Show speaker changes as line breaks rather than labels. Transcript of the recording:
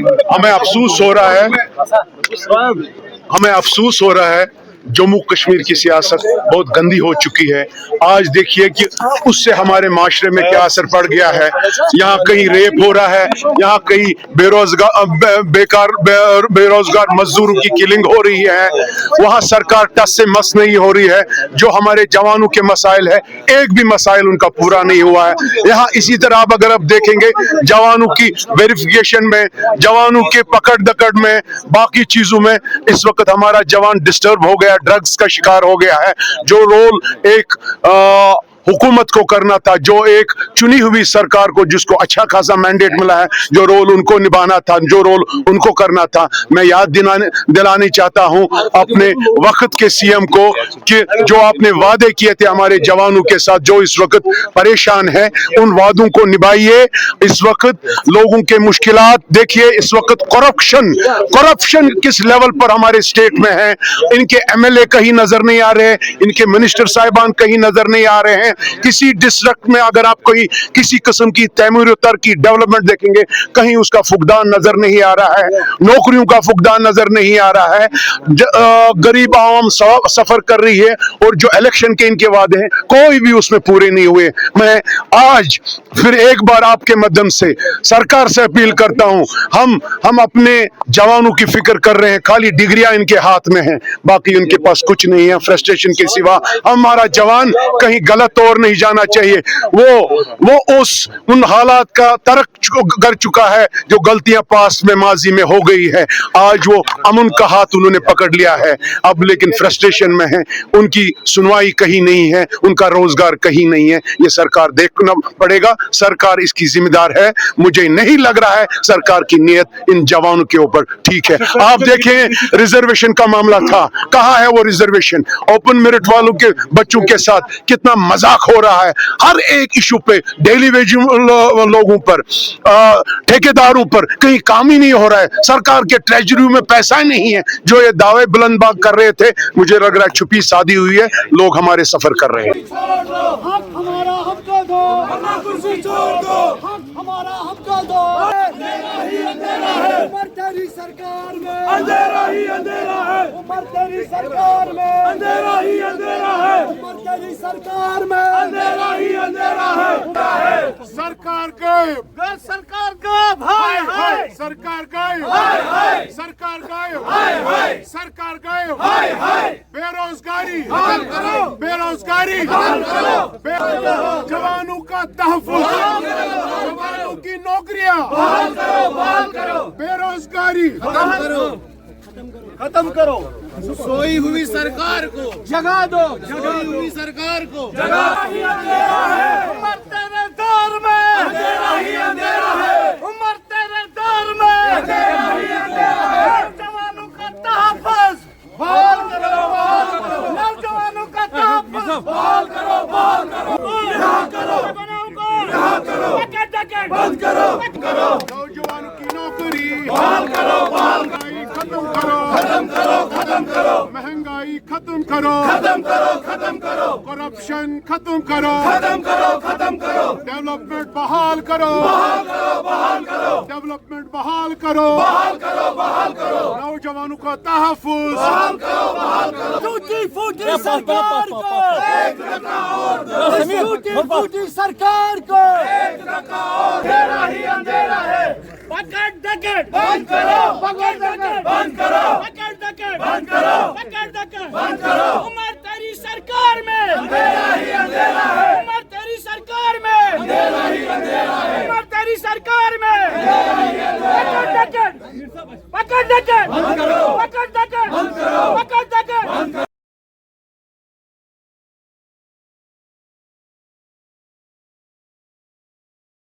हमें अफसोस हो रहा है जम्मू कश्मीर की सियासत बहुत गंदी हो चुकी है। आज देखिए कि उससे हमारे माशरे में क्या असर पड़ गया है। यहाँ कहीं रेप हो रहा है, यहाँ कहीं बेरोजगार मजदूरों की किलिंग हो रही है, वहाँ सरकार टस से मस नहीं हो रही है। जो हमारे जवानों के मसाइल है, एक भी मसाइल उनका पूरा नहीं हुआ है। यहाँ इसी तरह अगर आप देखेंगे जवानों की वेरिफिकेशन में, जवानों के पकड़ दकड़ में, बाकी चीजों में इस वक्त हमारा जवान डिस्टर्ब हो गया, ड्रग्स का शिकार हो गया है। जो रोल एक हुकूमत को करना था, जो एक चुनी हुई सरकार को जिसको अच्छा खासा मैंडेट मिला है, जो रोल उनको निभाना था, जो रोल उनको करना था, मैं याद दिलानी चाहता हूं अपने वक्त के सीएम को कि जो आपने वादे किए थे हमारे जवानों के साथ, जो इस वक्त परेशान है, उन वादों को निभाइए। इस वक्त लोगों के मुश्किलात देखिए, इस वक्त करप्शन किस लेवल पर हमारे स्टेट में है। इनके एमएलए कहीं नजर नहीं आ रहे, इनके मिनिस्टर साहिबान कहीं नजर नहीं आ रहे हैं। किसी डिस्ट्रिक्ट में अगर आप कोई किसी किस्म की तैमूर की डेवलपमेंट देखेंगे, कहीं उसका फुकदान नजर नहीं आ रहा है, नौकरियों का फुकदान नजर नहीं आ रहा है। गरीब आवाम सफर कर रही है और जो इलेक्शन के इनके वादे हैं कोई भी उसमें पूरे नहीं हुए। मैं आज फिर एक बार आपके माध्यम से सरकार से अपील करता हूं, हम अपने जवानों की फिक्र कर रहे हैं, खाली डिग्रियां इनके हाथ में हैं, बाकी उनके पास कुछ नहीं है फ्रस्ट्रेशन के सिवा। हमारा जवान कहीं गलत और नहीं जाना चाहिए। वो उन हालात का तर्क कर चुका है जो गलतियां पास में माजी में हो गई है। आज वो अमन का हाथ उन्होंने पकड़ लिया है, अब लेकिन फ्रस्ट्रेशन में है, उनकी सुनवाई कहीं नहीं है, उनका रोजगार कहीं नहीं है। ये सरकार देखना पड़ेगा, सरकार इसकी जिम्मेदार है। मुझे नहीं लग रहा है सरकार की नीयत इन जवानों के ऊपर ठीक है। आप देखें रिजर्वेशन का मामला था, कहाँ है वो रिजर्वेशन? ओपन मेरिट वालों के बच्चों के साथ कितना मजाक हो रहा है। हर एक इशू पे, डेली वेज लोगों पर, ठेकेदारों पर कहीं काम ही नहीं हो रहा है। सरकार के ट्रेजरी में पैसा ही नहीं है। जो ये दावे बुलंदबाग कर रहे थे, मुझे लग रहा है छुपी शादी हुई है, लोग हमारे सफर कर रहे हैं।
सरकार में अंधेरा ही अंधेरा है, उमर तेरी सरकार में अंधेरा ही अंधेरा है, उमर तेरी सरकार में अंधेरा ही अंधेरा है। सरकार गायब, सरकार गायब, हाय हाय, सरकार गायब, हाय हाय, सरकार गायब, हाय हाय, सरकार गायब, हाय हाय। बेरोजगारी बहाल करो, बेरोजगारी बहाल करो, जवानों का तहफ्फुज़, जवानों की नौकरियां बहाल करो, बहाल करो, बेरोजगारी खत्म करो, सोई हुई सरकार को जगा दो, सोई हुई सरकार को जगा ही अंधेरा है, उमर तेरे दौर में अंधेरा ही अंधेरा है, उमर तेरे दौर में अंधेरा ही अंधेरा है। जवानों का तहफ्फुज़ बहाल करो, बहाल करो, नौजवानों का तहफ्फुज़ बहाल करो, बहाल करो, यहाँ करो, यहाँ करो, बंद करो, नौजवानों की नौकरी बहाल करो, बहाल करो, खत्म करो, खत्म करो, खत्म करो, महंगाई खत्म करो, खत्म करो, खत्म करो, करप्शन खत्म करो, खत्म करो, खत्म करो, डेवलपमेंट बहाल करो, बहाल करो, बहाल करो, डेवलपमेंट बहाल करो, बहाल करो, बहाल करो, नौजवानों का तहफ्फुज़ बहाल करो, बहाल करो। टूटी फूटी सरकार को एक धक्का और दो, टूटी फूटी सरकार को एक धक्का और, अंधेरा ही अंधेरा है। पकड़ दकड़ बंद करो, पकड़ दकड़ बंद करो, पकड़ दकड़ बंद करो, पकड़ दकड़ बंद करो, उमर